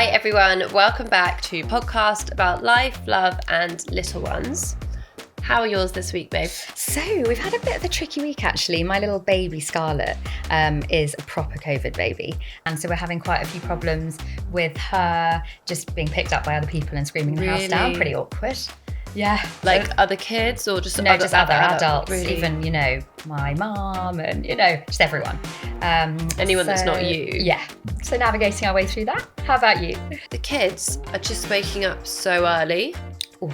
Hi everyone, welcome back to podcast about life, love and little ones. How are yours this week, babe? So we've had a bit of a tricky week actually. My little baby Scarlett is a proper COVID baby, and so we're having quite a few problems with her just being picked up by other people and screaming the house down. Pretty awkward. Yeah. Like other kids or just no, just other adults, really? Even, my mum and, just everyone. Anyone that's not you. Yeah. So navigating our way through that. How about you? The kids are just waking up so early. Ooh.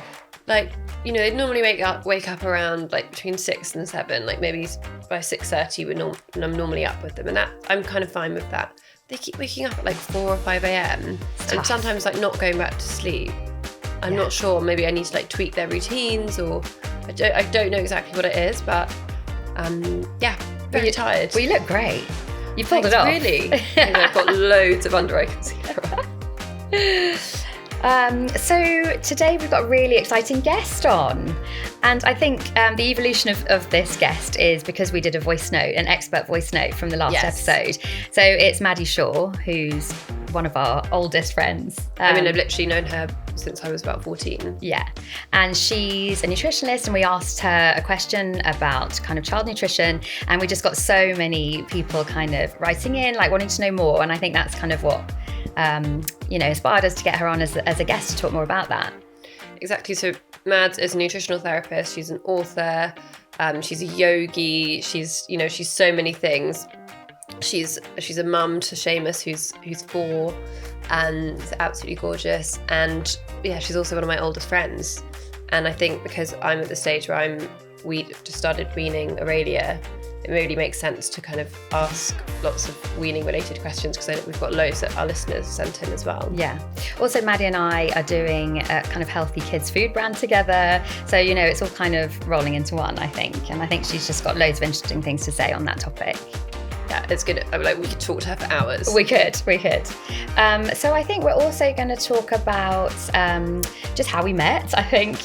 Like, they normally wake up around like between 6 and 7, like maybe by 6:30 I'm normally up with them, and that I'm kind of fine with that. They keep waking up at like 4 or 5 a.m. and sometimes like not going back to sleep. I'm not sure, maybe I need to like tweak their routines, or I don't know exactly what it is, but very tired. Well, you look great. You pulled it off. Really? I've got loads of under eye concealer. So today we've got a really exciting guest on, and I think the evolution of this guest is because we did an expert voice note from the last episode. So it's Madeleine Shaw, who's one of our oldest friends. I've literally known her since I was about 14. Yeah, and she's a nutritionist, and we asked her a question about kind of child nutrition, and we just got so many people kind of writing in, like wanting to know more, and I think that's kind of what inspired us to get her on as a guest to talk more about that. Exactly. So Mads is a nutritional therapist. She's an author. She's a yogi. She's so many things. She's a mum to Seamus, who's 4, and is absolutely gorgeous. And she's also one of my oldest friends. And I think because I'm at the stage where we just started weaning Aurelia, it really makes sense to kind of ask lots of weaning related questions, because we've got loads that our listeners sent in as well. Yeah. Also, Maddy and I are doing a kind of healthy kids food brand together. So, it's all kind of rolling into one, I think. And I think she's just got loads of interesting things to say on that topic. Yeah, it's good. We could talk to her for hours. We could. So I think we're also going to talk about just how we met. I think,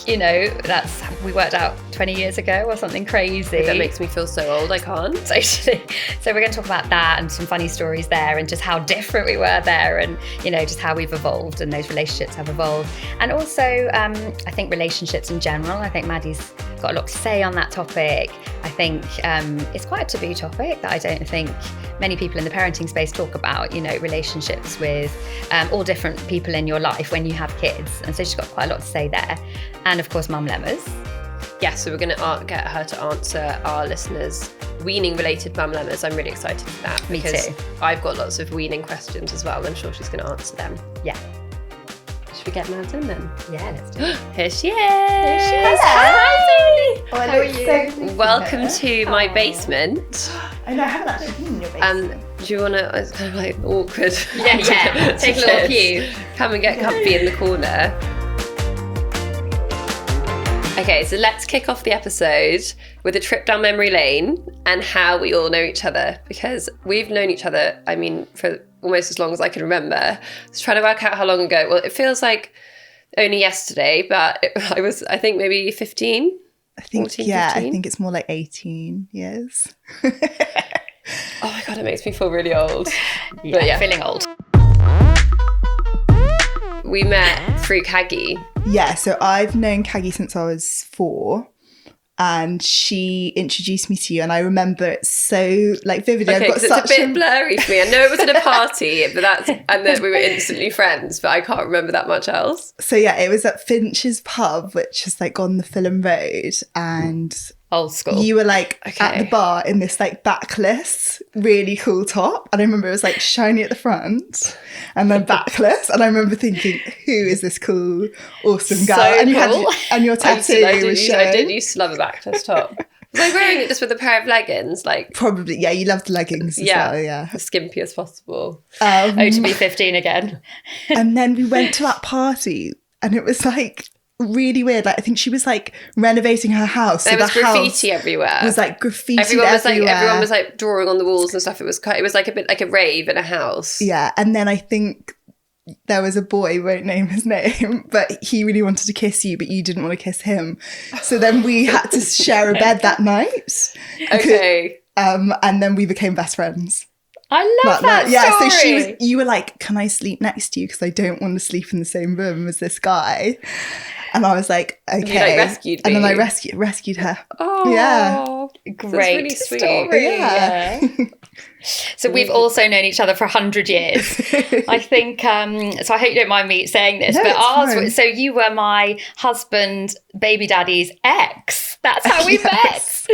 we worked out 20 years ago or something crazy. That makes me feel so old, I can't. Totally. So we're going to talk about that and some funny stories there, and just how different we were there, and, just how we've evolved and those relationships have evolved. And also, I think relationships in general. I think Maddy's got a lot to say on that topic. I think it's quite a taboo topic that I don't think many people in the parenting space talk about, relationships with all different people in your life when you have kids. And so she's got quite a lot to say there. And of course, Mumlemmas. Yeah, so we're going to get her to answer our listeners' weaning related mumlemmas. I'm really excited for that. Me too. I've got lots of weaning questions as well. I'm sure she's going to answer them. Yeah. Should we get Mads in then? Yeah, let's do it. Here she is. Hi. How are you? Welcome to my basement. I know, I haven't actually been in your basement. Do you want to, it's kind of like awkward. Yeah. Take a little pew. Come and get comfy in the corner. Okay, so let's kick off the episode with a trip down memory lane and how we all know each other, because we've known each other, for almost as long as I can remember. I was trying to work out how long ago. Well, it feels like only yesterday, but I think maybe 15? I think, 14, yeah, 15? I think it's more like 18 years. Oh my God, it makes me feel really old. Yeah, but feeling old. We met through Kaggy. Yeah, so I've known Kaggy since I was 4, and she introduced me to you, and I remember it so vividly. Okay, because it's a bit blurry for me. I know it was at a party, and that we were instantly friends, but I can't remember that much else. So yeah, it was at Finch's pub, which is on the Fulham Road, and old school. You were at the bar in this backless, really cool top, and I remember it was shiny at the front and then backless, and I remember thinking, who is this cool, awesome girl? So and cool. And your tattoo was showing. I did used to love a backless top. Was I wearing it just with a pair of leggings? Probably, yeah. You loved the leggings as well, yeah. As skimpy as possible. To be 15 again. And then we went to that party, and it was really weird. I think she was renovating her house. There was graffiti everywhere. It was graffiti everyone everywhere. was drawing on the walls and stuff. It was a bit like a rave in a house. Yeah, and then I think there was a boy, won't name his name, but he really wanted to kiss you, but you didn't want to kiss him. So then we had to share a bed that night. Okay. And then we became best friends. I love that story. Yeah, so you were like, can I sleep next to you? Because I don't want to sleep in the same room as this guy. And I was like, okay. You like rescued me. And then I rescued her. Oh, yeah. Great really sweet story. Yeah. So we've also known each other for 100 years. I think, so I hope you don't mind me saying this, No, but it's ours, fine. so you were my husband, baby daddy's ex. That's how we met.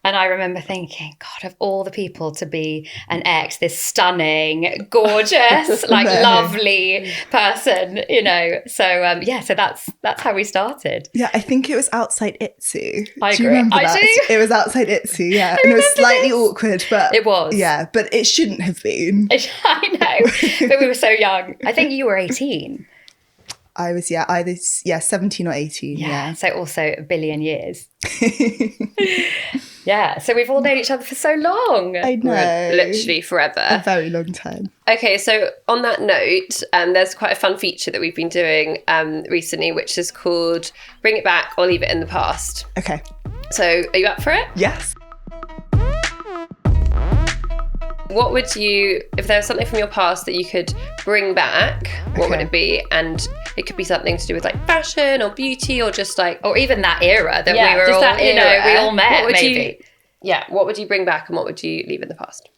And I remember thinking, God, of all the people to be an ex, this stunning, gorgeous, like lovely person, you know. So so that's how we started. Yeah, I think it was outside Itsu. I Do you agree. remember I that? do. It was outside Itsu, yeah. And it was slightly awkward, but It was. Yeah, but it shouldn't have been. I know, but we were so young. I think you were 18. I was, either 17 or 18, yeah. So also a billion years. Yeah, so we've all known each other for so long. I know. Literally forever. A very long time. Okay, so on that note, there's quite a fun feature that we've been doing recently, which is called Bring It Back or Leave It in the Past. Okay. So are you up for it? Yes. What would you, if there was something from your past that you could bring back, what would it be? And it could be something to do with like fashion or beauty or just like... Or even that era that we were just all, that era. we all met, What would maybe. what would you bring back and what would you leave in the past?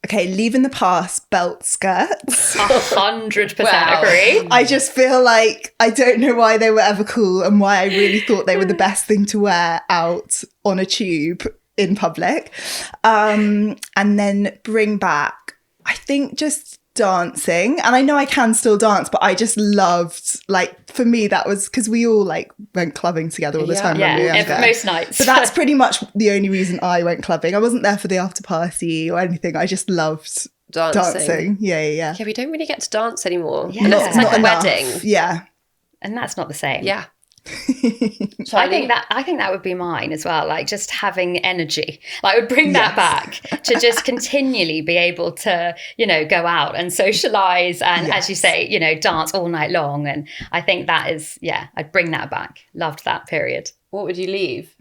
Okay, leave in the past, belt skirts. 100% Wow. agree. I just feel like I don't know why they were ever cool and why I really thought they were the best thing to wear out on a tube in public. And then bring back, I think, just dancing. And I know I can still dance, but I just loved, like, for me, that was because we all like went clubbing together all the time when we were younger. Most nights. So that's pretty much the only reason I went clubbing. I wasn't there for the after party or anything. I just loved dancing. Yeah. Yeah, we don't really get to dance anymore. Yeah. Unless it's like Not a enough. wedding. Yeah. And that's not the same. Yeah. I think that would be mine as well. Like just having energy. Like I would bring that back to just continually be able to, you know, go out and socialize and as you say, you know, dance all night long. And I think that is, I'd bring that back. Loved that period. What would you leave?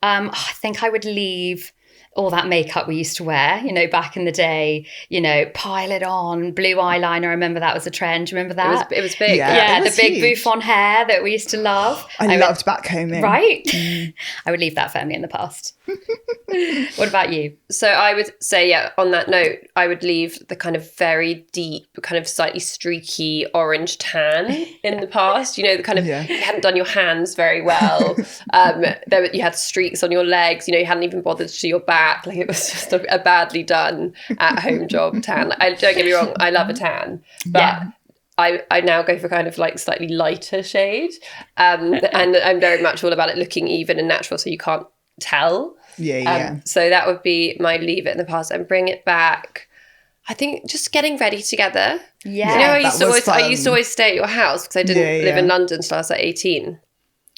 I think I would leave all that makeup we used to wear, you know, back in the day, you know, pile it on, blue eyeliner. I remember that was a trend. Do you remember that? It was big. Yeah, it was the big huge. bouffant hair that we used to love. I loved backcombing. Right? I would leave that firmly in the past. What about you? So I would say, on that note, I would leave the kind of very deep, kind of slightly streaky orange tan in the past. You know, the kind of, you hadn't done your hands very well. You had streaks on your legs. You know, you hadn't even bothered to do your back. Like it was just a badly done at-home job tan. Don't get me wrong, I love a tan. But I now go for kind of like slightly lighter shade. And I'm very much all about it looking even and natural so you can't tell. So that would be my leave it in the past and bring it back. I think just getting ready together. Yeah. You know, I used to always stay at your house because I didn't live in London until I was like 18.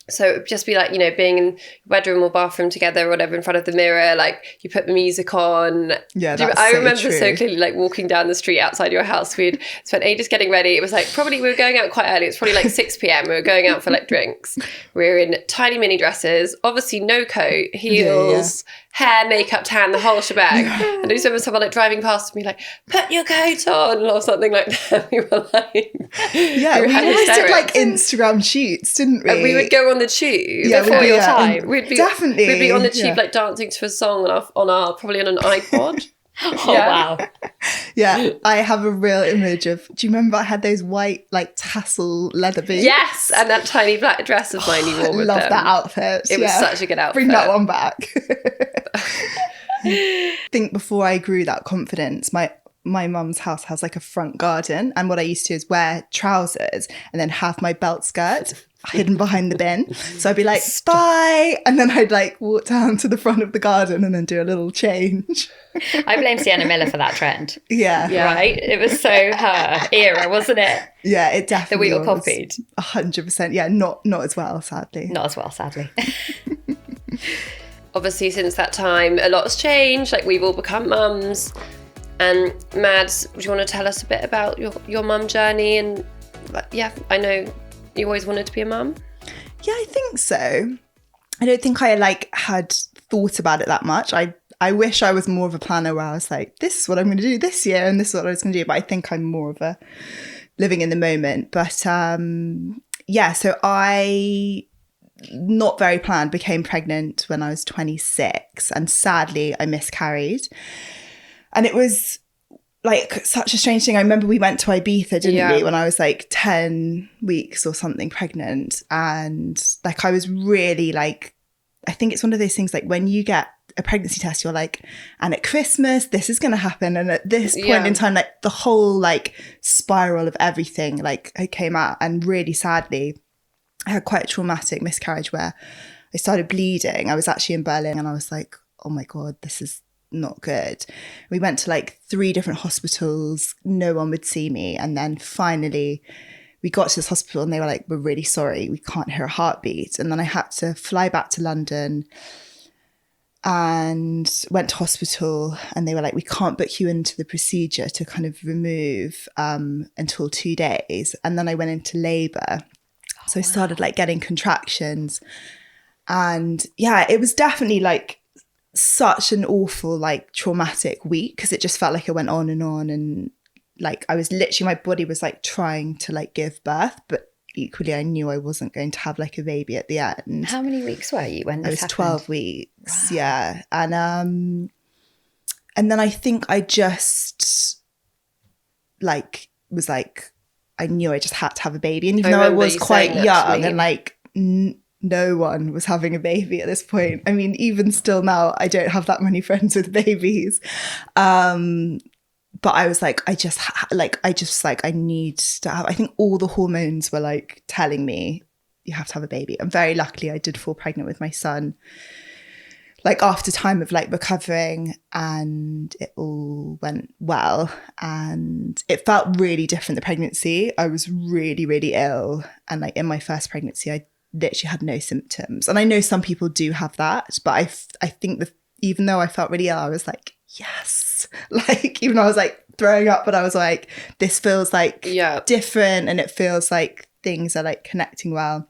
So it would just be like, you know, being in bedroom or bathroom together or whatever in front of the mirror, like you put the music on. Yeah, I remember so clearly like walking down the street outside your house. We'd spent ages getting ready. It was like we were going out quite early. It was probably like 6 p.m. We were going out for like drinks. We were in tiny mini dresses, obviously no coat, heels, hair, makeup, tan, the whole shebang. And I just remember someone like driving past me like, put your coat on or something like that. We were like, we always did like Instagram shoots, didn't we? And we would go on the tube before your time. We'd be on the tube like dancing to a song probably on an iPod. Wow. Yeah, I have a real image of, do you remember I had those white like tassel leather boots? Yes, and that tiny black dress of mine you wore with love them. that outfit. It was such a good outfit. Bring that one back. I think before I grew that confidence, my mum's house has like a front garden, and what I used to is wear trousers and then have my belt skirt hidden behind the bin. So I'd be like, bye, and then I'd like walk down to the front of the garden and then do a little change. I blame Sienna Miller for that trend. Yeah. Right? It was so her era, wasn't it? Yeah, it definitely that we all copied. 100%. Yeah, not as well, sadly. Not as well, sadly. Obviously, since that time, a lot's changed. Like we've all become mums. And Mads, do you want to tell us a bit about your mum journey? And I know you always wanted to be a mum. Yeah, I think so. I don't think I like had thought about it that much. I I wish I was more of a planner where I was like, this is what I'm going to do this year and this is what I was going to do. But I think I'm more of a living in the moment. But so I, not very planned, became pregnant when I was 26. And sadly, I miscarried. And it was like such a strange thing. I remember we went to Ibiza, didn't we, when I was like 10 weeks or something pregnant. And like I was really like, I think it's one of those things like when you get a pregnancy test, you're like, and at Christmas, this is going to happen. And at this point in time, like the whole like spiral of everything, like it came out. And really sadly, I had quite a traumatic miscarriage where I started bleeding. I was actually in Berlin and I was like, oh my God, this is not good. We went to like 3 different hospitals. No one would see me. And then finally we got to this hospital and they were like, we're really sorry. We can't hear a heartbeat. And then I had to fly back to London and went to hospital and they were like, we can't book you into the procedure to kind of remove until 2 days. And then I went into labour. So I started like getting contractions. And yeah, it was definitely like such an awful, like traumatic week because it just felt like it went on. And like I was literally, my body was like trying to like give birth, but equally I knew I wasn't going to have like a baby at the end. How many weeks were you when this happened? 12 weeks. Wow. Yeah. And then I think I just like was like, I knew I just had to have a baby. And even though I was quite young and like no one was having a baby at this point. I mean, even still now, I don't have that many friends with babies. But I was like, I need to have, I think all the hormones were like telling me you have to have a baby. And very luckily I did fall pregnant with my son, like after time of like recovering, and it all went well. And it felt really different, the pregnancy. I was really, really ill. And like in my first pregnancy, I literally had no symptoms. And I know some people do have that, but I think that even though I felt really ill, I was like, yes. Like, even though I was like throwing up, but I was like, this feels like different and it feels like things are like connecting well.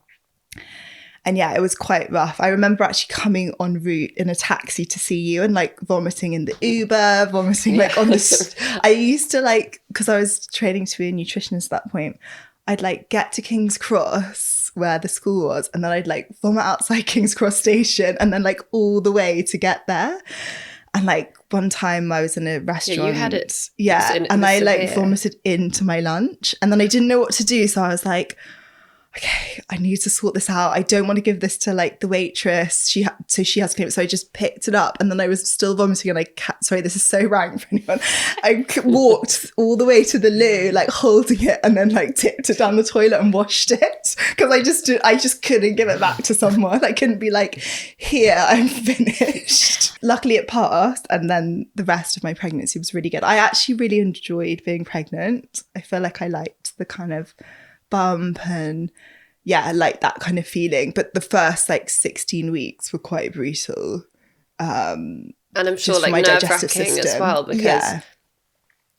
And yeah, it was quite rough. I remember actually coming en route in a taxi to see you and like vomiting in the Uber, vomiting like on the... I used to like, because I was training to be a nutritionist at that point, I'd like get to King's Cross where the school was and then I'd like vomit outside King's Cross station and then like all the way to get there. And like one time I was in a restaurant. Yeah, you had it. Yeah, and I like vomited into my lunch and then I didn't know what to do. So I was like, okay, I need to sort this out. I don't want to give this to like the waitress. She has to clean it. So I just picked it up and then I was still vomiting and sorry, this is so rank for anyone. I walked all the way to the loo, like holding it and then like tipped it down the toilet and washed it because I just couldn't give it back to someone. I couldn't be like, here, I'm finished. Luckily it passed and then the rest of my pregnancy was really good. I actually really enjoyed being pregnant. I feel like I liked the kind of bump and yeah, like that kind of feeling. But the first like 16 weeks were quite brutal. And I'm sure like nerve-wracking as well because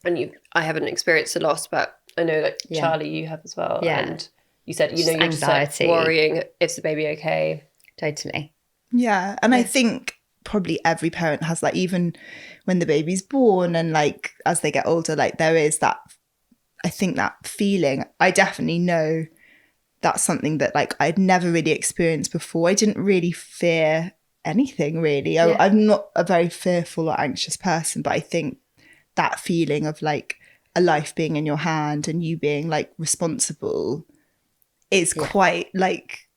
and I haven't experienced a loss, but I know that Charlie, you have as well. Yeah. And you said, you know, you're anxiety. Just like worrying, is the baby okay? Totally. Yeah. And I think probably every parent has like, even when the baby's born and like as they get older, like there is that, I think that feeling. I definitely know that's something that like I'd never really experienced before. I didn't really fear anything really. I'm not a very fearful or anxious person, but I think that feeling of like a life being in your hand and you being like responsible is quite like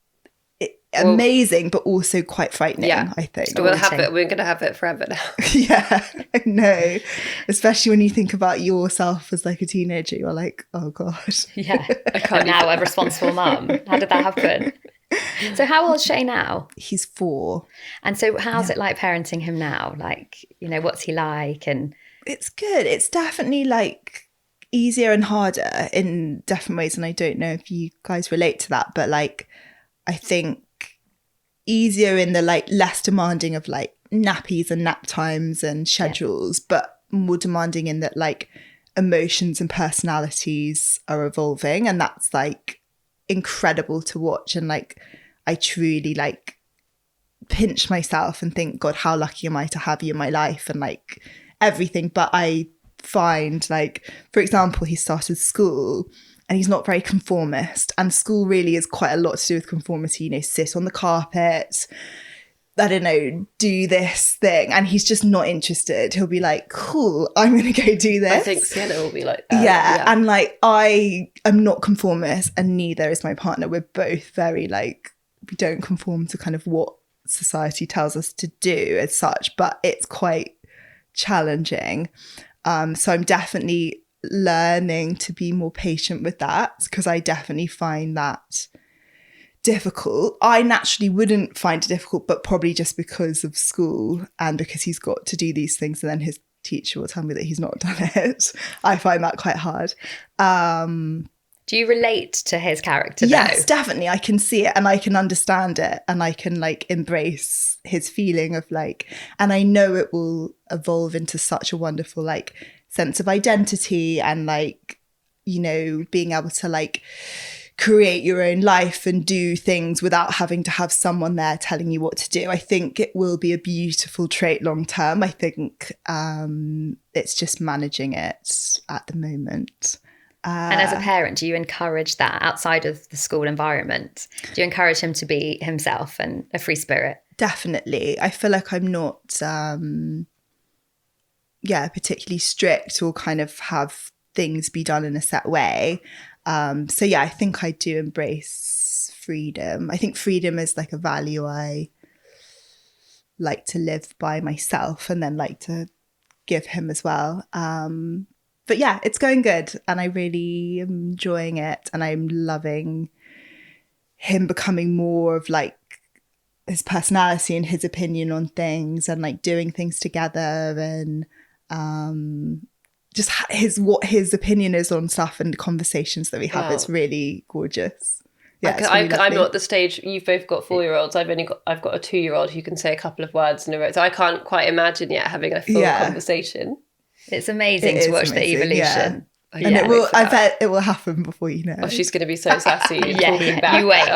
amazing, but also quite frightening. I think so we'll have it. We're going to have it forever now. Yeah, I know. Especially when you think about yourself as like a teenager, you're like, oh god. Yeah, I can't now a responsible mum. How did that happen? So how old is Shay now? He's 4. And so how's it like parenting him now? Like, you know, what's he like? And it's good. It's definitely like easier and harder in different ways, and I don't know if you guys relate to that, but like I think easier in the like less demanding of like nappies and nap times and schedules, but more demanding in that like emotions and personalities are evolving, and that's like incredible to watch. And like I truly like pinch myself and think, God, how lucky am I to have you in my life and like everything. But I find, like, for example, he started school and he's not very conformist, and school really is quite a lot to do with conformity, you know, sit on the carpet, I don't know, do this thing, and he's just not interested. He'll be like, cool, I'm gonna go do this. I think Sienna will be like that. Yeah, and like I am not conformist and neither is my partner. We're both very like, we don't conform to kind of what society tells us to do as such, but it's quite challenging. So I'm definitely learning to be more patient with that, because I definitely find that difficult. I naturally wouldn't find it difficult, but probably just because of school and because he's got to do these things and then his teacher will tell me that he's not done it. I find that quite hard. Do you relate to his character though? Yes, definitely. I can see it and I can understand it and I can like embrace his feeling of like, and I know it will evolve into such a wonderful like sense of identity and like, you know, being able to like create your own life and do things without having to have someone there telling you what to do. I think it will be a beautiful trait long term. I think it's just managing it at the moment. And as a parent, do you encourage that outside of the school environment? Do you encourage him to be himself and a free spirit? Definitely. I feel like I'm not, particularly strict or kind of have things be done in a set way. So yeah, I think I do embrace freedom. I think freedom is like a value I like to live by myself and then like to give him as well. But yeah, it's going good and I really am enjoying it and I'm loving him becoming more of like his personality and his opinion on things and like doing things together and just what his opinion is on stuff and the conversations that we have. It's really gorgeous. Yeah, I'm not at the stage. You've both got 4-year-olds. I've got a 2-year-old who can say a couple of words in a row. So I can't quite imagine yet having a full conversation. It's amazing to watch the evolution. Yeah. And it will. I bet it will happen before you know. Oh, she's going to be so sassy. Talking back. You wait.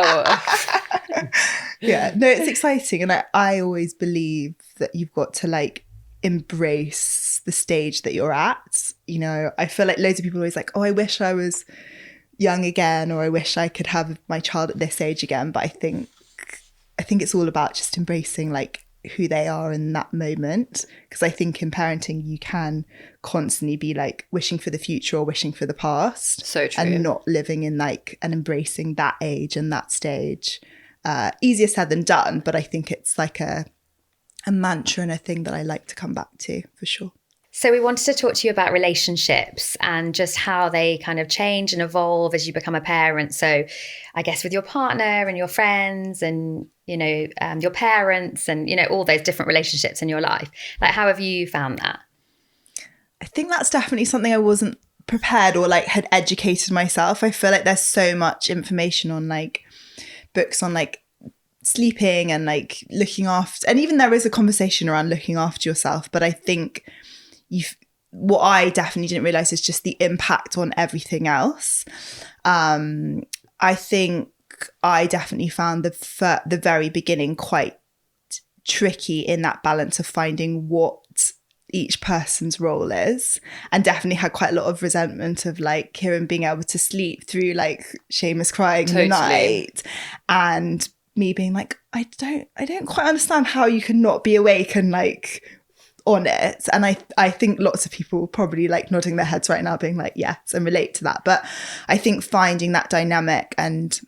Yeah, no, it's exciting, and I always believe that you've got to like embrace the stage that you're at. You know, I feel like loads of people are always like, oh, I wish I was young again, or I wish I could have my child at this age again. But I think it's all about just embracing like who they are in that moment, because I think in parenting you can constantly be like wishing for the future or wishing for the past. So true. And not living in like and embracing that age and that stage. Easier said than done, but I think it's like a mantra and a thing that I like to come back to for sure. So we wanted to talk to you about relationships and just how they kind of change and evolve as you become a parent. So I guess with your partner and your friends and, you know, your parents and, you know, all those different relationships in your life. Like, how have you found that? I think that's definitely something I wasn't prepared or like had educated myself. I feel like there's so much information on like books on like sleeping and like looking after, and even there is a conversation around looking after yourself. But I think what I definitely didn't realize is just the impact on everything else. I think I definitely found the very beginning quite tricky in that balance of finding what each person's role is, and definitely had quite a lot of resentment of like Kieran being able to sleep through like Seamus crying in the night, and me being like, I don't quite understand how you can not be awake and like on it. And I think lots of people probably like nodding their heads right now being like, yes, and relate to that. But I think finding that dynamic and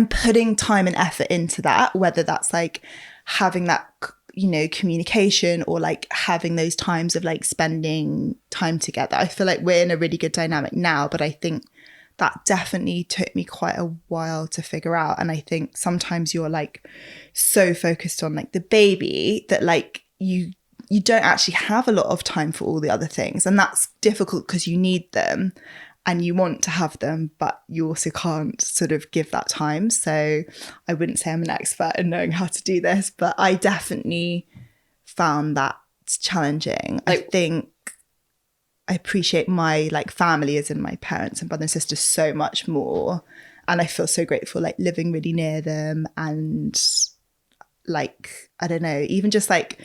putting time and effort into that, whether that's like having that, you know, communication or like having those times of like spending time together. I feel like we're in a really good dynamic now, but I think that definitely took me quite a while to figure out. And I think sometimes you're like so focused on like the baby that like you don't actually have a lot of time for all the other things. And that's difficult because you need them and you want to have them, but you also can't sort of give that time. So I wouldn't say I'm an expert in knowing how to do this, but I definitely found that challenging. I think I appreciate my like family as in my parents and brother and sisters so much more. And I feel so grateful like living really near them and like, I don't know, even just like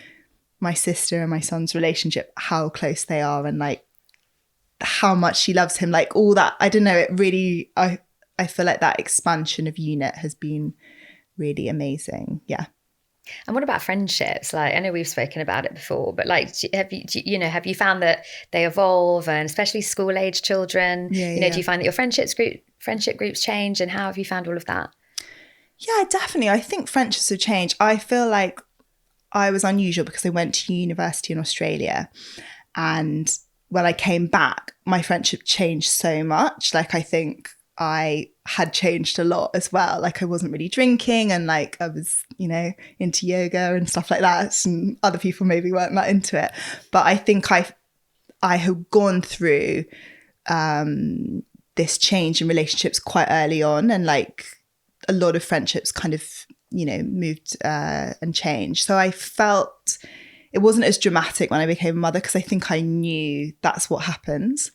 my sister and my son's relationship, how close they are, and like how much she loves him, like all that. I don't know, it really, I feel like that expansion of unit has been really amazing. Yeah. And what about friendships? Like, I know we've spoken about it before, but like, have you found that they evolve, and especially school age children? Yeah. Do you find that your friendship groups change, and how have you found all of that? Yeah, definitely. I think friendships have changed. I feel like I was unusual because I went to university in Australia, and when I came back, my friendship changed so much. Like, I think I had changed a lot as well. Like, I wasn't really drinking, and like I was, into yoga and stuff like that, and other people maybe weren't that into it. But I think I had gone through this change in relationships quite early on, and like a lot of friendships kind of moved and changed. So I felt it wasn't as dramatic when I became a mother, because I think I knew that's what happens.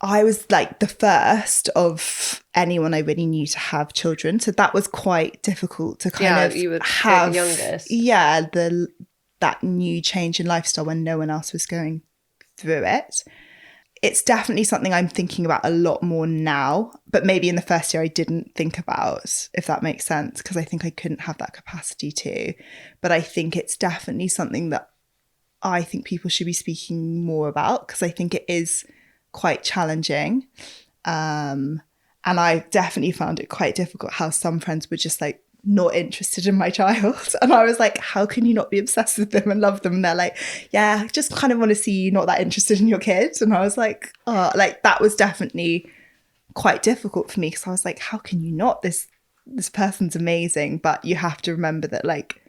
I was like the first of anyone I really knew to have children, so that was quite difficult to kind of you were have the youngest. That new change in lifestyle when no one else was going through it. It's definitely something I'm thinking about a lot more now, but maybe in the first year I didn't think about, if that makes sense, because I think I couldn't have that capacity to. But I think it's definitely something that I think people should be speaking more about, because I think it is quite challenging. And I definitely found it quite difficult how some friends were just like not interested in my child, and I was like, how can you not be obsessed with them and love them? And they're like, yeah, I just kind of want to see you not that interested in your kids. And I was like, oh, like that was definitely quite difficult for me, because I was like, how can you not? This person's amazing, but you have to remember that like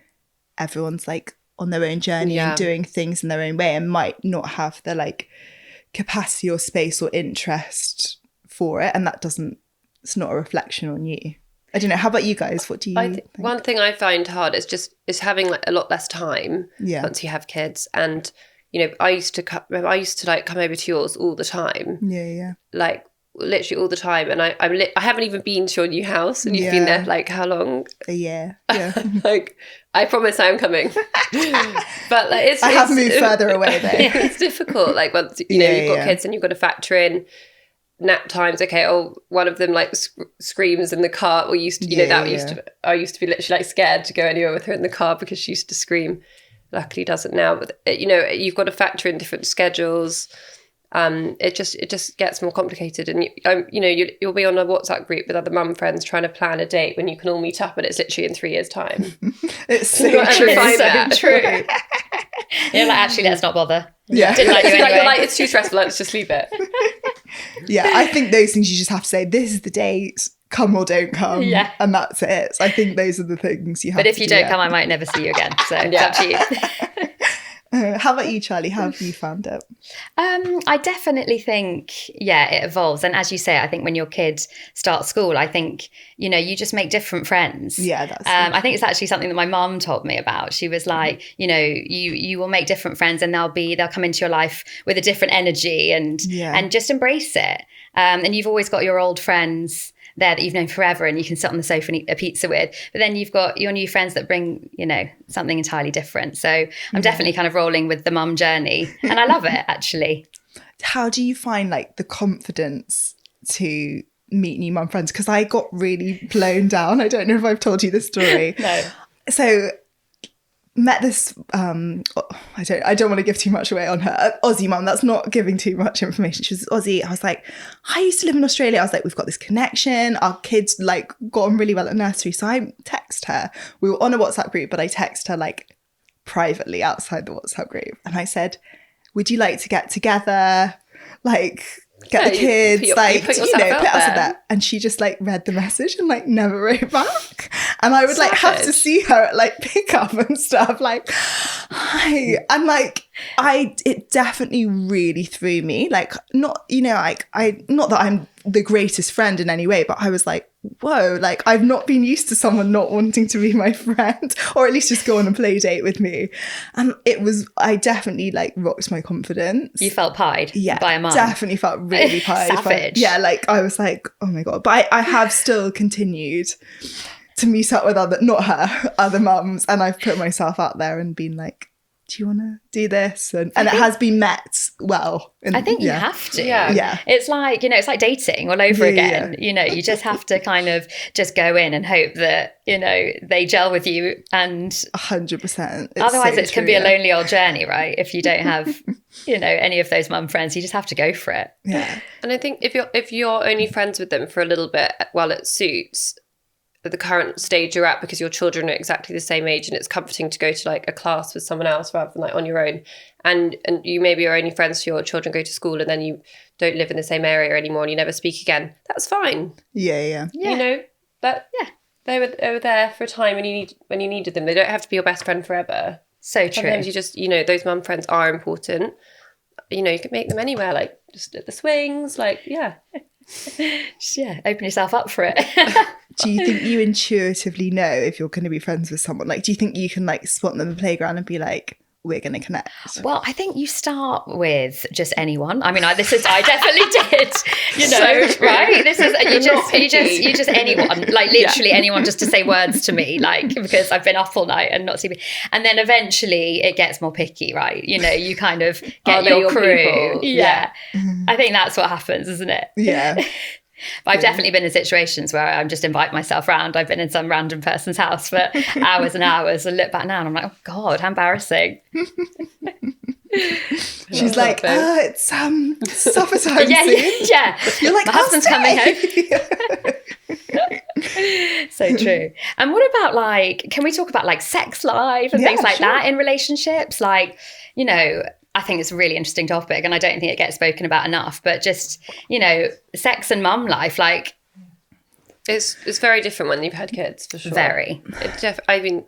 everyone's like on their own journey and doing things in their own way, and might not have the like capacity or space or interest for it, and it's not a reflection on you. I don't know. How about you guys? What do you think? One thing I find hard is having like a lot less time once you have kids. And I used to like come over to yours all the time. Yeah. Like literally all the time. And I haven't even been to your new house, and you've been there like how long? A year. Yeah. Like, I promise I'm coming. But like, I have moved further away though. It's difficult. Like once you've got kids, and you've got to factor in nap times. Okay, one of them like screams in the car. I used to be literally like scared to go anywhere with her in the car because she used to scream. Luckily doesn't now, but you've got to factor in different schedules. It just gets more complicated, and you'll be on a WhatsApp group with other mum friends trying to plan a date when you can all meet up, and it's literally in 3 years' time. It's so true. It's so true. You're like, actually, let's not bother. Yeah. Didn't like you anyway. You're like, it's too stressful, let's just leave it. Yeah, I think those things you just have to say, this is the date, come or don't come, and that's it. So I think those are the things you have to do. But if you don't come, I might never see you again. So it's up to you. How about you, Charlie? How have you found it? I definitely think, it evolves. And as you say, I think when your kids start school, I think, you just make different friends. Yeah, that's I think it's actually something that my mum told me about. She was like, you will make different friends, and they'll come into your life with a different energy, and just embrace it. And you've always got your old friends there that you've known forever, and you can sit on the sofa and eat a pizza with. But then you've got your new friends that bring, something entirely different. So I'm definitely kind of rolling with the mum journey, and I love it, actually. How do you find like the confidence to meet new mum friends? Because I got really blown down. I don't know if I've told you this story. No. So met this I don't want to give too much away on her Aussie mum. That's not giving too much information. She was Aussie. I was like, I used to live in Australia. I was like, we've got this connection, our kids like got on really well at nursery. So I text her. We were on a WhatsApp group, but I text her like privately outside the WhatsApp group, and I said, would you like to get together, like get the kids, put us in there? And she just like read the message and like never wrote back. And I would like have to see her at like pickup and stuff, like, hi. And like it definitely really threw me. Like, not not that I'm the greatest friend in any way, but I was like, whoa, like I've not been used to someone not wanting to be my friend, or at least just go on a play date with me. And I definitely like rocked my confidence. You felt pied by a mum. Definitely felt really pied. Savage. Like I was like, oh my God. But I have still continued to meet up with other mums, and I've put myself out there and been like, do you want to do this? And it has been met well. I think you have to. Yeah. It's like, it's like dating all over again. You just have to kind of just go in and hope that, they gel with you, and 100%. Otherwise it can be a lonely old journey, right? If you don't have, any of those mum friends, you just have to go for it. Yeah. And I think if you're only friends with them for a little bit while it suits the current stage you're at, because your children are exactly the same age, and it's comforting to go to like a class with someone else rather than like on your own, and you maybe are only friends till your children go to school, and then you don't live in the same area anymore and you never speak again, that's fine. Yeah. They were there for a time when you needed them. They don't have to be your best friend forever. So true. Sometimes you just, those mum friends are important. You can make them anywhere, like just at the swings, like just, open yourself up for it. Do you think you intuitively know if you're going to be friends with someone? Like, do you think you can like spot them in the playground and be like, we're going to connect? Well, I think you start with just anyone. I mean, I definitely did, So right? This is, you just anyone, like literally anyone, just to say words to me, like, because I've been up all night and not TV. And then eventually it gets more picky, right? You kind of get your crew. People? Yeah. I think that's what happens, isn't it? Yeah. But I've definitely been in situations where I'm just invite myself round. I've been in some random person's house for hours and hours, and look back now and I'm like, oh God, how embarrassing. She's like, it's summertime soon. Yeah. You're like, my husband's coming home. So true. And what about like, can we talk about like sex life and things like that in relationships? Like, I think it's a really interesting topic, and I don't think it gets spoken about enough, but just, sex and mum life, like. It's very different when you've had kids, for sure. Very. I think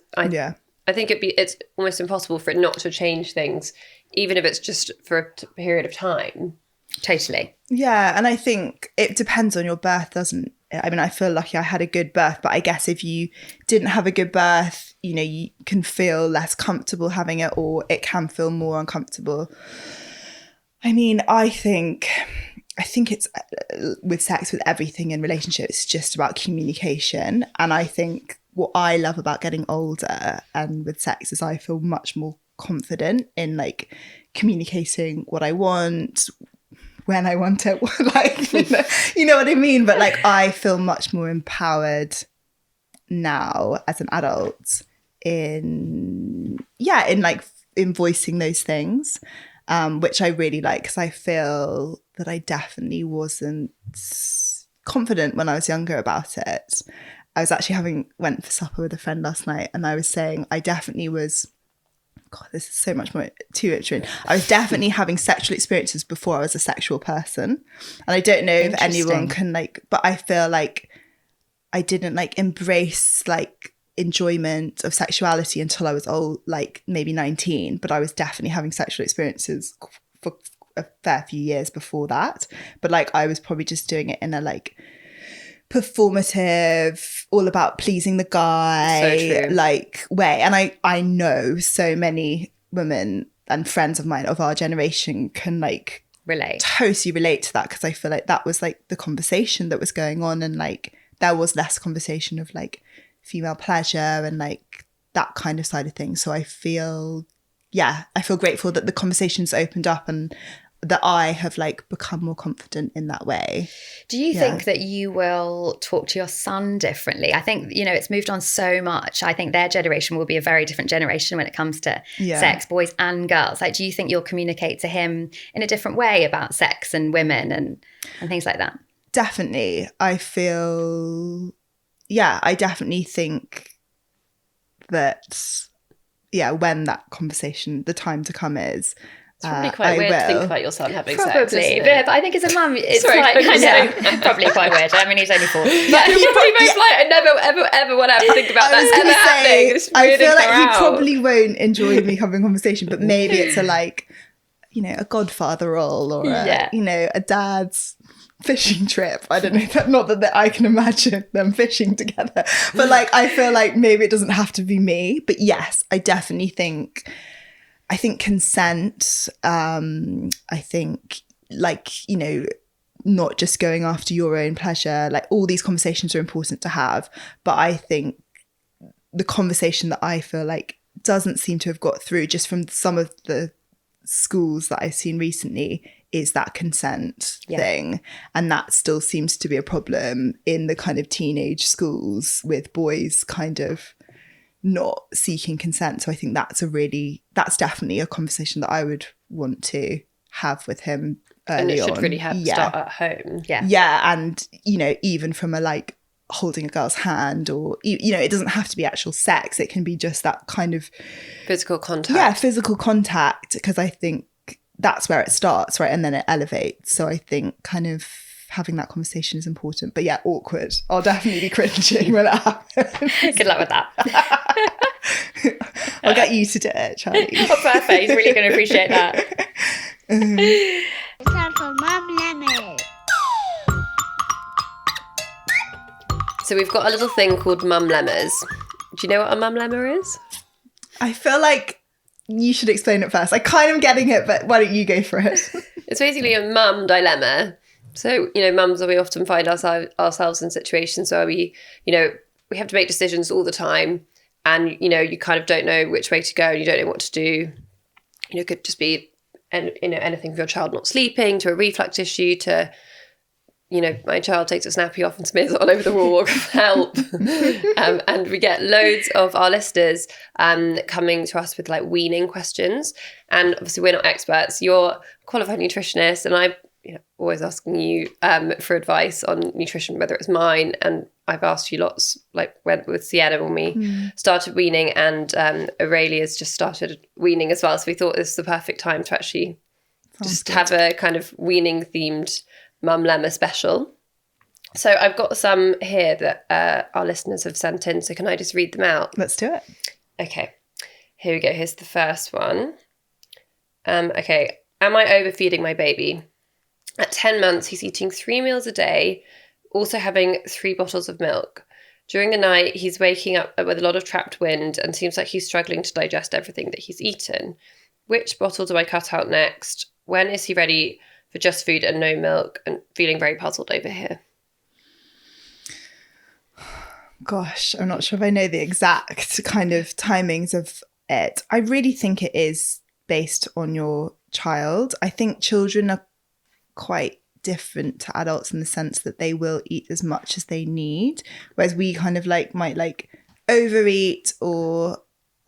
it's almost impossible for it not to change things, even if it's just for a period of time. Totally. Yeah, and I think it depends on your birth, doesn't it? I mean, I feel lucky I had a good birth, but I guess if you didn't have a good birth, you can feel less comfortable having it, or it can feel more uncomfortable. I mean, I think it's with sex, with everything in relationships, it's just about communication. And I think what I love about getting older and with sex is I feel much more confident in like communicating what I want, when I want it, like, you know what I mean? But like, I feel much more empowered now as an adult in voicing those things, which I really like, because I feel that I definitely wasn't confident when I was younger about it. I was actually went for supper with a friend last night, and I was saying I definitely was, God, this is so much more too interesting. I was definitely having sexual experiences before I was a sexual person. And I don't know if anyone can but I feel like I didn't embrace enjoyment of sexuality until I was old, maybe 19, but I was definitely having sexual experiences for a fair few years before that. But I was probably just doing it in a performative, all about pleasing the guy way. And I know so many women and friends of mine of our generation can totally relate to that, because I feel like that was the conversation that was going on, and there was less conversation of female pleasure and that kind of side of things. So I feel grateful that the conversation's opened up and that I have become more confident in that way. Do you think that you will talk to your son differently? I think, it's moved on so much. I think their generation will be a very different generation when it comes to sex, boys and girls. Do you think you'll communicate to him in a different way about sex and women and things like that? Definitely. I definitely think that, when that conversation, the time to come is, it's probably quite weird to think about your son having sex. Probably, but I think as a mum, it's probably quite weird. I mean, he's only 4. But you're probably both I never ever want to have to think about that ever happening. I feel like he probably won't enjoy me having a conversation, but maybe it's a godfather role or a dad's fishing trip. I don't know, not that I can imagine them fishing together, but I feel like maybe it doesn't have to be me. But yes, I definitely think consent, I think not just going after your own pleasure. Like, all these conversations are important to have, but I think the conversation that I feel like doesn't seem to have got through just from some of the schools that I've seen recently is that consent thing. And that still seems to be a problem in the kind of teenage schools, with boys kind of not seeking consent. So I think that's definitely a conversation that I would want to have with him early on. And it should really start at home. Yeah. And, even from a like holding a girl's hand, or, it doesn't have to be actual sex. It can be just that kind of physical contact. Yeah, physical contact, because I think that's where it starts, right? And then it elevates. So I think kind of having that conversation is important. But yeah, awkward. I'll definitely be cringing when it happens. Good luck with that. I'll get you to do it, Charlie. Oh, perfect. He's really going to appreciate that. It's time for Mumlemmas. So we've got a little thing called Mumlemmas. Do you know what a Mumlemma is? I feel like you should explain it first. I kind of getting it, but why don't you go for it? It's basically a mum dilemma. So, mums, we often find ourselves in situations where we have to make decisions all the time, and, you kind of don't know which way to go, and you don't know what to do. It could just be, anything from your child not sleeping to a reflux issue to, my child takes a snappy off and smears it all over the wall, help. And we get loads of our listeners coming to us with like weaning questions. And obviously we're not experts. You're a qualified nutritionist, and I'm always asking you for advice on nutrition, whether it's mine. And I've asked you lots, like with Sienna when we started weaning, and Aurelia's just started weaning as well. So we thought this was the perfect time to actually have a kind of weaning themed Mumlemma special. So I've got some here that our listeners have sent in. So can I just read them out? Let's do it. Okay, here we go. Here's the first one. Okay, am I overfeeding my baby? At 10 months, he's eating 3 meals a day, also having 3 bottles of milk. During the night, he's waking up with a lot of trapped wind and seems like he's struggling to digest everything that he's eaten. Which bottle do I cut out next? When is he ready for just food and no milk? And feeling very puzzled over here. Gosh, I'm not sure if I know the exact kind of timings of it. I really think it is based on your child. I think children are quite different to adults in the sense that they will eat as much as they need, whereas we kind of might overeat or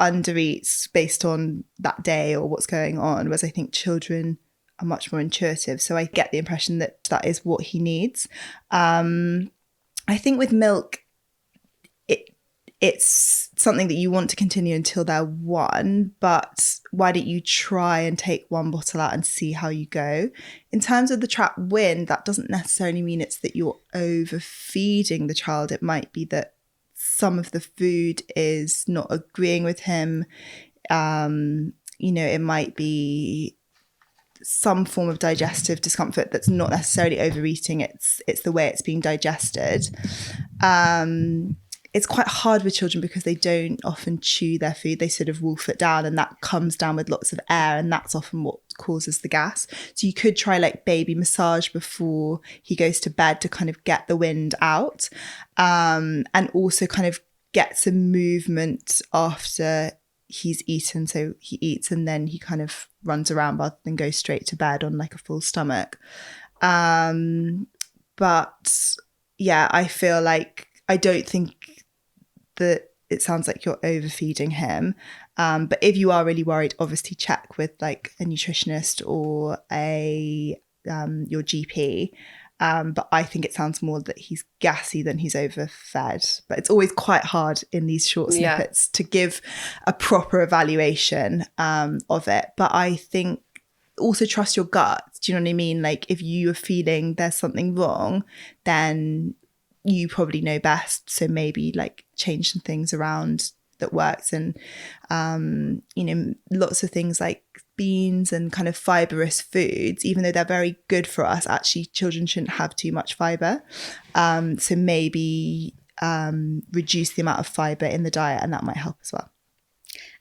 undereat based on that day or what's going on, whereas I think children are much more intuitive. So I get the impression that is what he needs. I think with milk, it's something that you want to continue until they're 1, but why don't you try and take 1 bottle out and see how you go? In terms of the trapped wind, that doesn't necessarily mean it's that you're overfeeding the child. It might be that some of the food is not agreeing with him. It might be some form of digestive discomfort that's not necessarily overeating. It's the way it's being digested. It's quite hard with children because they don't often chew their food. They sort of wolf it down, and that comes down with lots of air, and that's often what causes the gas. So you could try like baby massage before he goes to bed to kind of get the wind out, and also kind of get some movement after he's eaten. So he eats and then he kind of runs around rather than go straight to bed on like a full stomach. But yeah, I feel like I don't think that it sounds like you're overfeeding him. But if you are really worried, obviously check with like a nutritionist or your GP. But I think it sounds more that he's gassy than he's overfed. But it's always quite hard in these short snippets to give a proper evaluation of it. But I think also trust your gut. Do you know what I mean? Like if you are feeling there's something wrong, then you probably know best. So maybe like change some things around that works. And, lots of things like beans and kind of fibrous foods, even though they're very good for us, actually children shouldn't have too much fiber. So maybe reduce the amount of fiber in the diet, and that might help as well.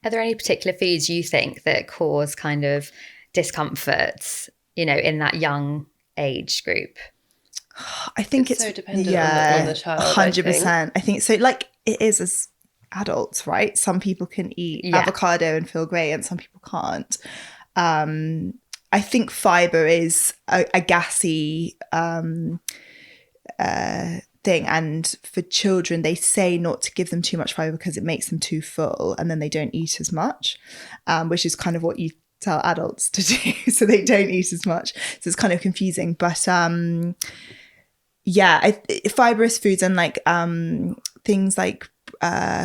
Are there any particular foods you think that cause kind of discomfort, in that young age group? I think it's so dependent on the child. 100%. I think so. Like it is as adults, right? Some people can eat avocado and feel great, and some people can't. I think fiber is a gassy thing, and for children they say not to give them too much fiber because it makes them too full, and then they don't eat as much, which is kind of what you tell adults to do, so they don't eat as much. So it's kind of confusing, but fibrous foods and like things like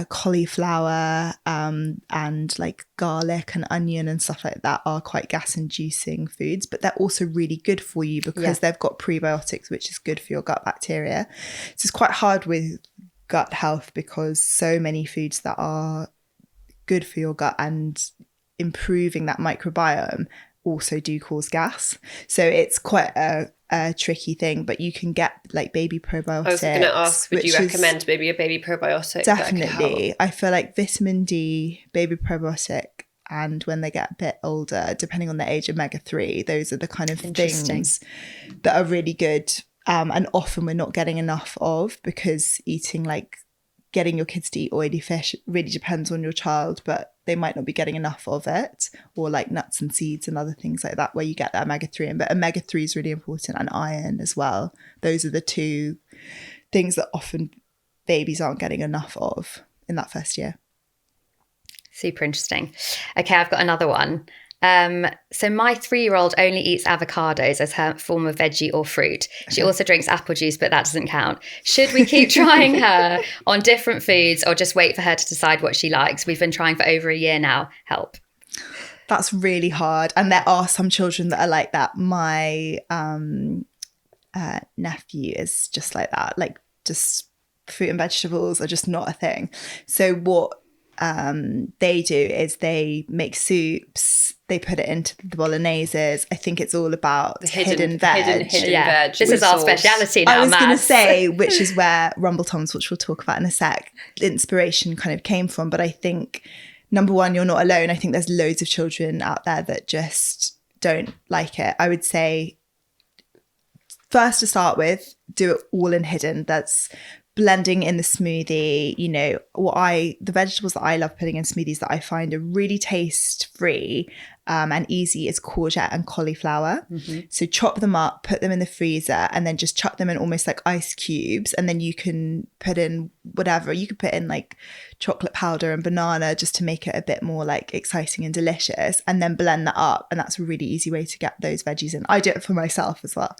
cauliflower and like garlic and onion and stuff like that are quite gas inducing foods, but they're also really good for you because they've got prebiotics, which is good for your gut bacteria. So it's quite hard with gut health because so many foods that are good for your gut and improving that microbiome also do cause gas. So it's quite a tricky thing, but you can get like baby probiotics. I was going to ask, would you recommend maybe a baby probiotic? Definitely. I feel like vitamin D, baby probiotic, and when they get a bit older, depending on their age, omega-3, those are the kind of things that are really good. And often we're not getting enough of, because getting your kids to eat oily fish really depends on your child, but they might not be getting enough of it, or like nuts and seeds and other things like that where you get that omega-3 in. But omega-3 is really important, and iron as well. Those are the two things that often babies aren't getting enough of in that first year. Super interesting. Okay, I've got another one. So my 3-year-old only eats avocados as her form of veggie or fruit. She also drinks apple juice, but that doesn't count. Should we keep trying her on different foods, or just wait for her to decide what she likes? We've been trying for over a year now. Help. That's really hard. And there are some children that are like that. My nephew is just like that. Like, just fruit and vegetables are just not a thing. So what they do is they make soups, they put it into the bologneses. I think it's all about the hidden veg. Hidden veg. This is our speciality now, I was going to say, which is where Rumble Toms, which we'll talk about in a sec, the inspiration kind of came from. But I think, number one, you're not alone. I think there's loads of children out there that just don't like it. I would say, first to start with, do it all in hidden. That's blending in the smoothie. You know, the vegetables that I love putting in smoothies that I find are really taste free and easy is courgette and cauliflower. So chop them up, put them in the freezer, and then just chuck them in almost like ice cubes. And then you can put in whatever. You could put in like chocolate powder and banana just to make it a bit more like exciting and delicious, and then blend that up. And that's a really easy way to get those veggies in. I do it for myself as well.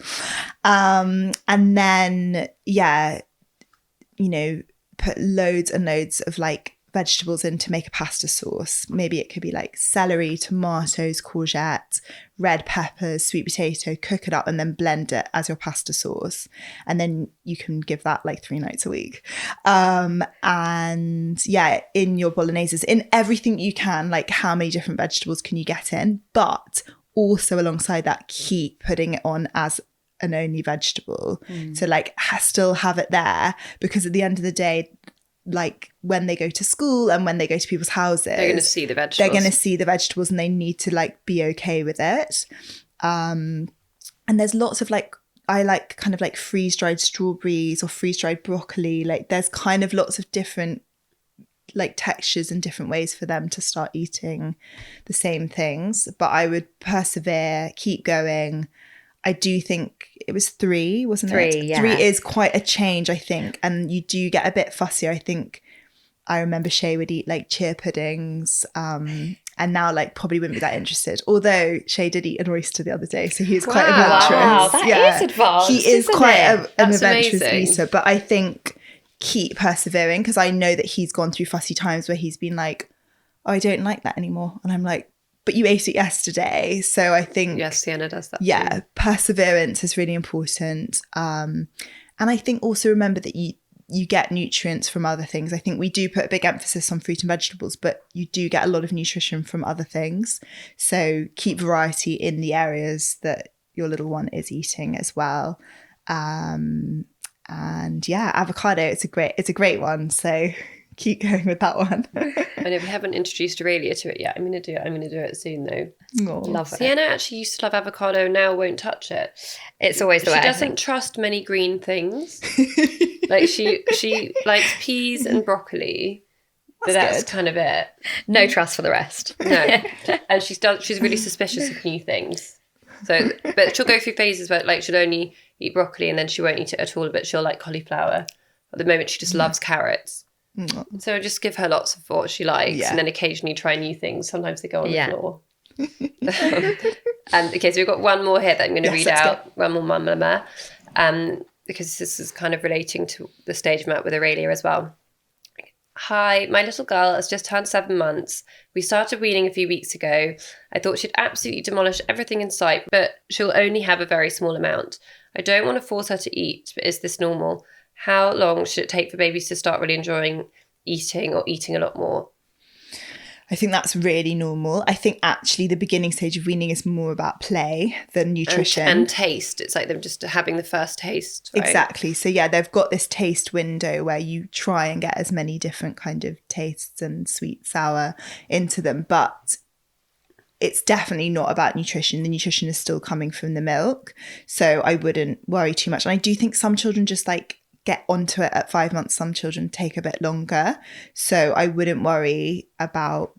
And then, you know, put loads and loads of like vegetables in to make a pasta sauce. Maybe it could be like celery, tomatoes, courgette, red peppers, sweet potato, cook it up and then blend it as your pasta sauce. And then you can give that like 3 nights a week. And yeah, in your bologneses, in everything you can, like how many different vegetables can you get in? But also alongside that, keep putting it on as an only vegetable. So like still have it there, because at the end of the day, like when they go to school and when they go to people's houses, they're going to see the vegetables. They're going to see the vegetables, and they need to like be okay with it. And there's lots of like, I like kind of like freeze-dried strawberries or freeze-dried broccoli. Like there's kind of lots of different like textures and different ways for them to start eating the same things. But I would persevere, keep going. I do think it was 3, wasn't it? 3, yeah. 3 is quite a change, I think. And you do get a bit fussier. I think I remember Shay would eat like chia puddings, and now like probably wouldn't be that interested. Although Shay did eat an oyster the other day, so he is quite adventurous. Wow, that is advanced. He is quite an adventurous amazing. eater. But I think keep persevering, because I know that he's gone through fussy times where he's been like, oh, I don't like that anymore. And I'm like, but you ate it yesterday. So I think... Yes, Sienna does that Yeah, too. Perseverance is really important. And I think also remember that you get nutrients from other things. I think we do put a big emphasis on fruit and vegetables, but you do get a lot of nutrition from other things. So keep variety in the areas that your little one is eating as well. And yeah, avocado, it's a great one. So keep going with that one. I know we haven't introduced Aurelia to it yet. I'm going to do it soon though. Aw. Love it. Sienna actually used to love avocado, now won't touch it. It's always the way. She I doesn't think. trust many green things. Like she likes peas and broccoli, but that's good. kind of it. No trust for the rest. No, and she's really suspicious of new things. So, but she'll go through phases where like she'll only eat broccoli and then she won't eat it at all. But she'll like cauliflower. At the moment, she just loves carrots. So I just give her lots of what she likes, and then occasionally try new things. Sometimes they go on the floor. And okay, so we've got one more here that I'm going to read out. One more Mumlemma, because this is kind of relating to the stage I'm at with Aurelia as well. Hi, my little girl has just turned 7 months. We started weaning a few weeks ago. I thought she'd absolutely demolish everything in sight, but she'll only have a very small amount. I don't want to force her to eat, but is this normal? How long should it take for babies to start really enjoying eating or eating a lot more? I think that's really normal. I think actually the beginning stage of weaning is more about play than nutrition. And taste. It's like them just having the first taste, right? Exactly. So yeah, they've got this taste window where you try and get as many different kind of tastes and sweet, sour into them. But it's definitely not about nutrition. The nutrition is still coming from the milk. So I wouldn't worry too much. And I do think some children just like get onto it at 5 months. Some children take a bit longer. So I wouldn't worry about,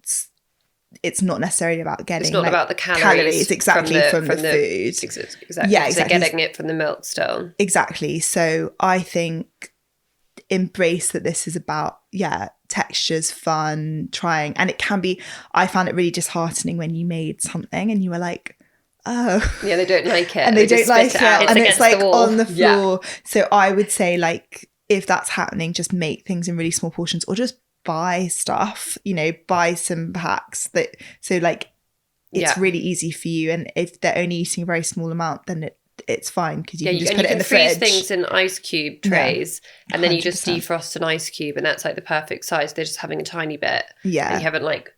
it's not necessarily about getting, it's not like, about the calories exactly from the food. Exactly. Yeah, exactly. exactly. They're getting it from the milk still. Exactly. So I think embrace that this is about, textures, fun, trying. And it can be, I found it really disheartening when you made something and you were like, oh. Yeah, they don't like it. And they don't like it. And it's like on the floor. Yeah. So I would say like, if that's happening, just make things in really small portions or just buy stuff, buy some packs that, so like it's really easy for you. And if they're only eating a very small amount, then it's fine because you can just put it in the fridge. You can freeze things in ice cube trays and then you just defrost an ice cube and that's like the perfect size. They're just having a tiny bit. Yeah. And you haven't like,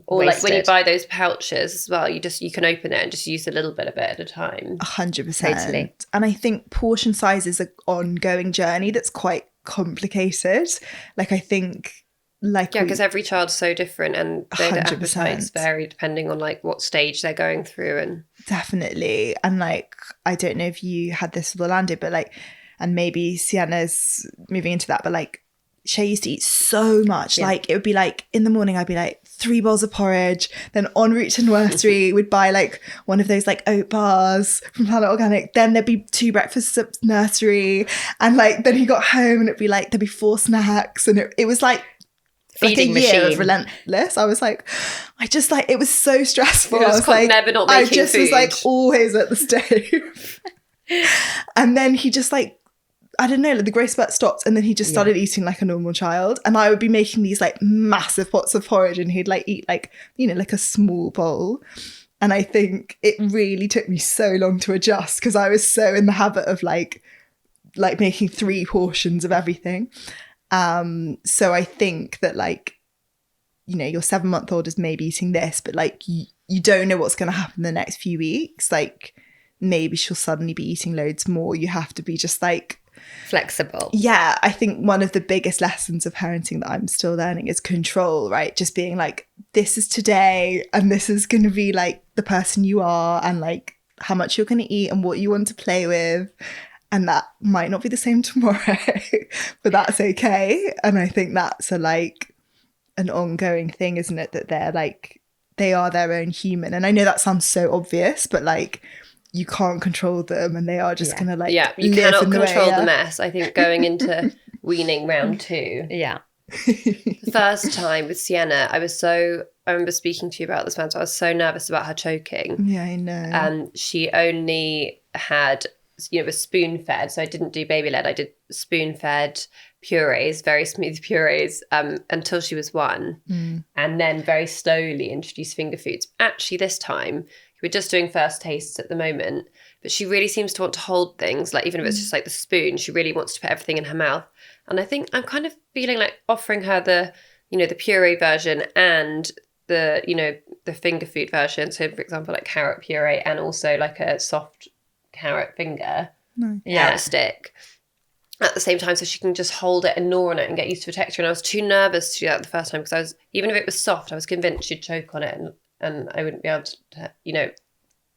or like when you buy those pouches as well, you can open it and just use a little bit of it at a time. 100%. Totally. And I think portion size is an ongoing journey that's quite complicated. Like I think because every child's so different and their 100%. Appetites vary depending on like what stage they're going through. And definitely. And like I don't know if you had this with Orlando, but like, and maybe Sienna's moving into that, but like Shay used to eat so much. Like it would be like in the morning I'd be like 3 bowls of porridge, then en route to nursery we'd buy like one of those like oat bars from Planet Organic, then there'd be 2 breakfasts at nursery, and like then he got home and it'd be like there'd be 4 snacks, and it was like feeding a year machine. of relentless. I was like, I just like, it was so stressful. I was like, never not making I just food. was like always at the stove. And then he just like, I don't know, like the growth spurt stopped and then he just started eating like a normal child. And I would be making these like massive pots of porridge and he'd like eat like, like a small bowl. And I think it really took me so long to adjust because I was so in the habit of like making 3 portions of everything. So I think that like, your 7-month-old is maybe eating this, but like you don't know what's going to happen the next few weeks. Like maybe she'll suddenly be eating loads more. You have to be just like flexible. Yeah, I think one of the biggest lessons of parenting that I'm still learning is control, right? Just being like, this is today and this is going to be like the person you are and like how much you're going to eat and what you want to play with. And that might not be the same tomorrow, but that's okay. And I think that's an ongoing thing, isn't it? That they're like, they are their own human. And I know that sounds so obvious, but like, you can't control them and they are just going to like you live cannot in the control way, the mess. I think going into weaning round 2. Yeah. The first time with Sienna, I remember speaking to you about this, man, so I was so nervous about her choking. Yeah, I know. She only had, was spoon-fed, so I didn't do baby-led. I did spoon-fed purees, very smooth purees, until she was 1. And then very slowly introduced finger foods. Actually, this time, we're just doing first tastes at the moment, but she really seems to want to hold things, like even if it's just like the spoon, she really wants to put everything in her mouth. And I think I'm kind of feeling like offering her the puree version and the finger food version. So for example, like carrot puree and also like a soft carrot finger, carrot stick. at the same time, so she can just hold it and gnaw on it and get used to the texture. And I was too nervous to do that the first time, because I was, even if it was soft, I was convinced she'd choke on it and I wouldn't be able to, you know,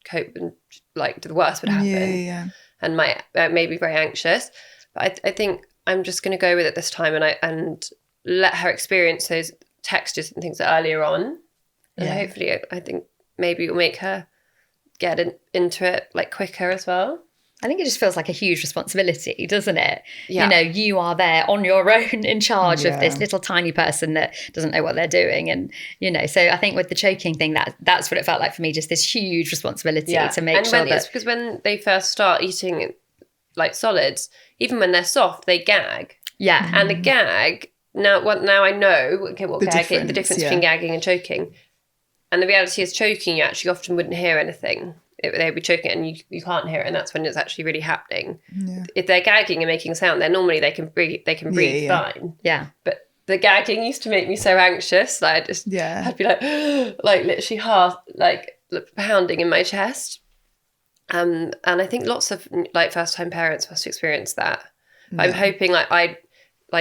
cope, and like the worst would happen. And might made me very anxious. But I think I'm just going to go with it this time, and let her experience those textures and things earlier on. And hopefully, I think maybe it'll make her get into it like quicker as well. I think it just feels like a huge responsibility, doesn't it? Yeah. You know, you are there on your own in charge of this little tiny person that doesn't know what they're doing. And, you know, so I think with the choking thing, that's what it felt like for me, just this huge responsibility to make sure that... It's because when they first start eating like solids, even when they're soft, they gag. Yeah. And the gag, now I know the difference between gagging and choking. And the reality is, choking, you actually often wouldn't hear anything. They'd be choking it and you can't hear it, and that's when it's actually really happening. If they're gagging and making a sound, then normally they can breathe fine. But the gagging used to make me so anxious that I just I'd be like literally heart like pounding in my chest. And I think lots of like first time parents must experience that. I'm hoping I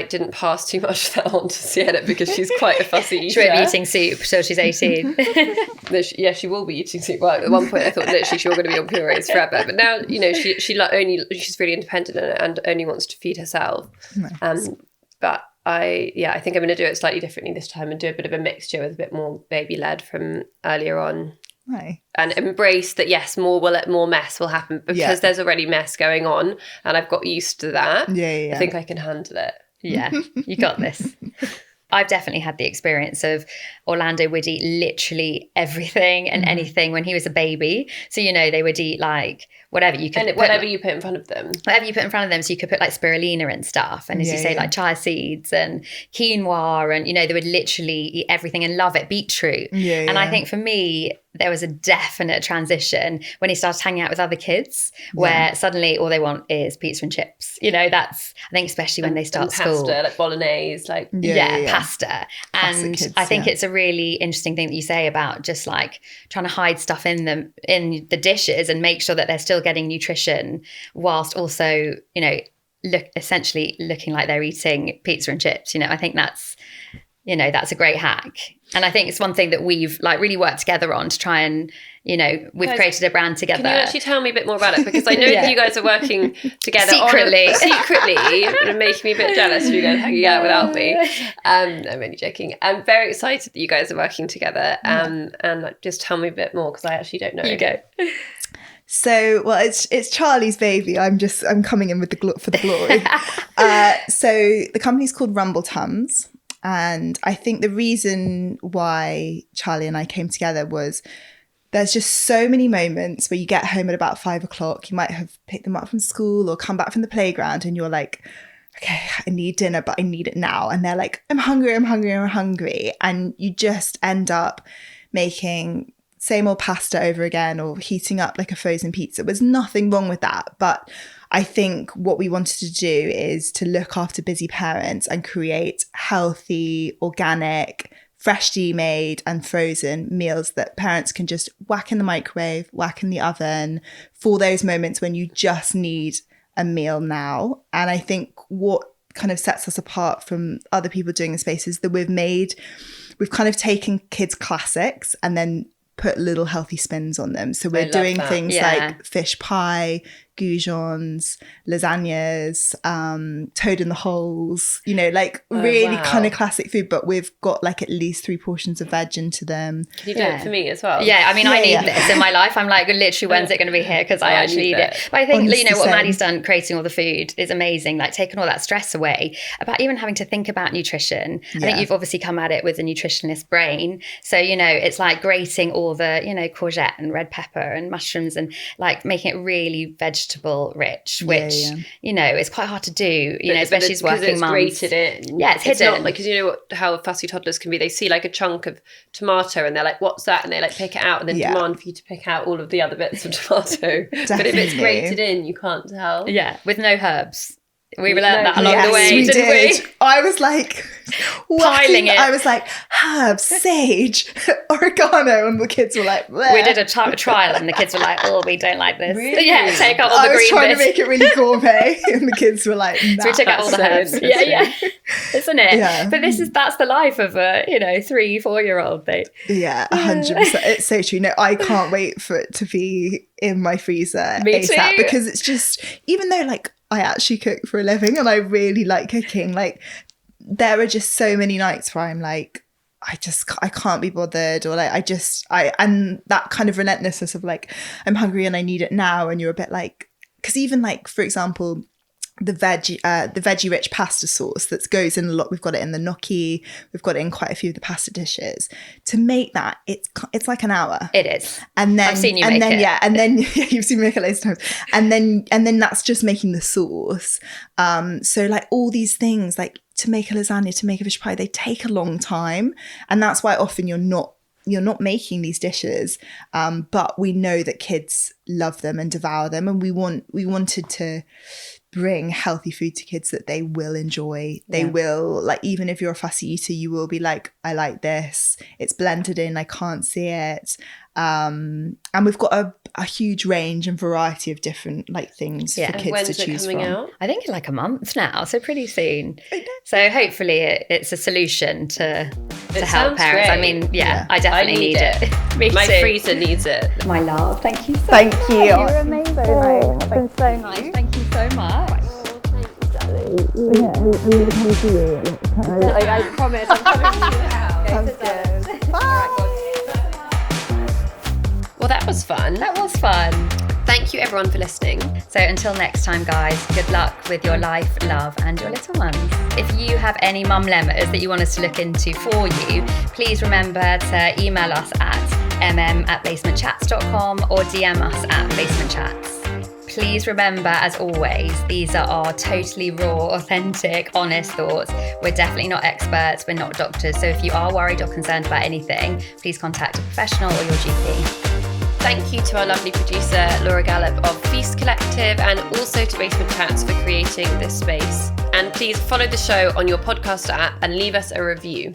didn't pass too much of that on to Sienna, because she's quite a fussy eater. She won't be eating soup till she's 18. She will be eating soup. Well, at one point I thought literally she was going to be on purees forever, but now, you know, she's really independent and only wants to feed herself. Nice. But I think I'm going to do it slightly differently this time and do a bit of a mixture with a bit more baby led from earlier on. Right. And embrace that, yes, more mess will happen, because there's already mess going on and I've got used to that. I think I can handle it. Yeah, you got this. I've definitely had the experience of Orlando would eat literally everything and anything when he was a baby. So, you know, they would eat like whatever you could, whatever you put in front of them. Whatever you put in front of them. So you could put like spirulina and stuff. And as you say, like chia seeds and quinoa, and, you know, they would literally eat everything and love it. Beetroot. And I think for me, there was a definite transition when he started hanging out with other kids, where suddenly all they want is pizza and chips. You know, that's, I think, especially when they start school. Pasta, like bolognese, like... pasta. And kids, I think it's a really interesting thing that you say about just like trying to hide stuff in the dishes and make sure that they're still getting nutrition whilst also, you know, essentially looking like they're eating pizza and chips. You know, I think that's a great hack. And I think it's one thing that we've like really worked together on to try and, you know, we've created a brand together. Can you actually tell me a bit more about it? Because I know that you guys are working together secretly, and making me a bit jealous for you guys hanging out without me. I'm only joking. I'm very excited that you guys are working together. And just tell me a bit more, because I actually don't know. You go. So, well, it's Charlie's baby. I'm coming in with for the glory. So the company's called Rumble Tums. And I think the reason why Charlie and I came together was there's just so many moments where you get home at about 5 o'clock. You might have picked them up from school or come back from the playground, and you're like, okay, I need dinner, but I need it now. And they're like, I'm hungry. And you just end up making same old pasta over again, or heating up like a frozen pizza. There's nothing wrong with that. But I think what we wanted to do is to look after busy parents and create healthy, organic, freshly made and frozen meals that parents can just whack in the microwave, whack in the oven for those moments when you just need a meal now. And I think what kind of sets us apart from other people doing the space is that we've kind of taken kids' classics and then put little healthy spins on them. So we're doing things like fish pie, goujons, lasagnas, toad in the holes, you know, like really kind of classic food, but we've got like at least 3 portions of veg into them. Can you do it for me as well? Yeah, I mean, I need this in my life. I'm like, literally, when's it going to be here? Because I actually need it. But I think, you know, what Maddy's done, creating all the food, is amazing. Like taking all that stress away about even having to think about nutrition. I think you've obviously come at it with a nutritionist brain. So, you know, it's like grating all the, you know, courgette and red pepper and mushrooms and like making it really vegetable rich, which, you know, it's quite hard to do, you know, especially as working mums. It's grated in. Yeah, it's hidden. Not like, because you know how fussy toddlers can be. They see like a chunk of tomato and they're like, what's that? And they like pick it out and then demand for you to pick out all of the other bits of tomato. But if it's grated in, you can't tell. Yeah, with no herbs. We learned that along the way, we didn't we? I was like, piling it. I was like, herbs, sage, oregano, and the kids were like, bleh. We did a trial and the kids were like, oh, we don't like this. Really? Yeah, take out all the I was green trying bits. to make it really gourmet, and the kids were like, nah. So we took out all the That's so herbs. Yeah, interesting. isn't it? Yeah. But that's the life of a 3-4-year-old thing. Yeah, 100%. It's so true. No, I can't wait for it to be in my freezer Me ASAP, too. because it's just, even though like I actually cook for a living and I really like cooking, like there are just so many nights where I'm like, I can't be bothered, or like and that kind of relentlessness of like, I'm hungry and I need it now, and you're a bit like, because even like, for example, the veggie rich pasta sauce that goes in a lot, we've got it in the gnocchi, we've got it in quite a few of the pasta dishes. To make that, it's like an hour. It is. And then I've seen you and make then it. yeah, and then you've seen me make it loads of times. And then that's just making the sauce. So like all these things, like to make a lasagna, to make a fish pie, they take a long time, and that's why often you're not making these dishes, but we know that kids love them and devour them, and we wanted to bring healthy food to kids that they will enjoy. They will, like, even if you're a fussy eater, you will be like, I like this, it's blended in, I can't see it. And we've got a huge range and variety of different like things for kids When's to it choose coming from. out? I think in like a month now, so pretty soon. So hopefully it's a solution to help sounds parents. I great. mean, Yeah. I definitely need it. Me My too. freezer needs it. My love, thank you so Thank much. you. You're amazing. It's been so nice. Thank you so much. I promise I'm coming to your house. Well, that was fun. That was fun. Thank you everyone for listening. So until next time, guys, good luck with your life, love, and your little ones. If you have any mumlemmas that you want us to look into for you, please remember to email us at mm@basementchats.com or DM us at basementchats. Please remember, as always, these are our totally raw, authentic, honest thoughts. We're definitely not experts, we're not doctors, so if you are worried or concerned about anything, please contact a professional or your GP. Thank you to our lovely producer, Laura Gallup of Feast Collective, and also to Basement Chats for creating this space. And please follow the show on your podcast app and leave us a review.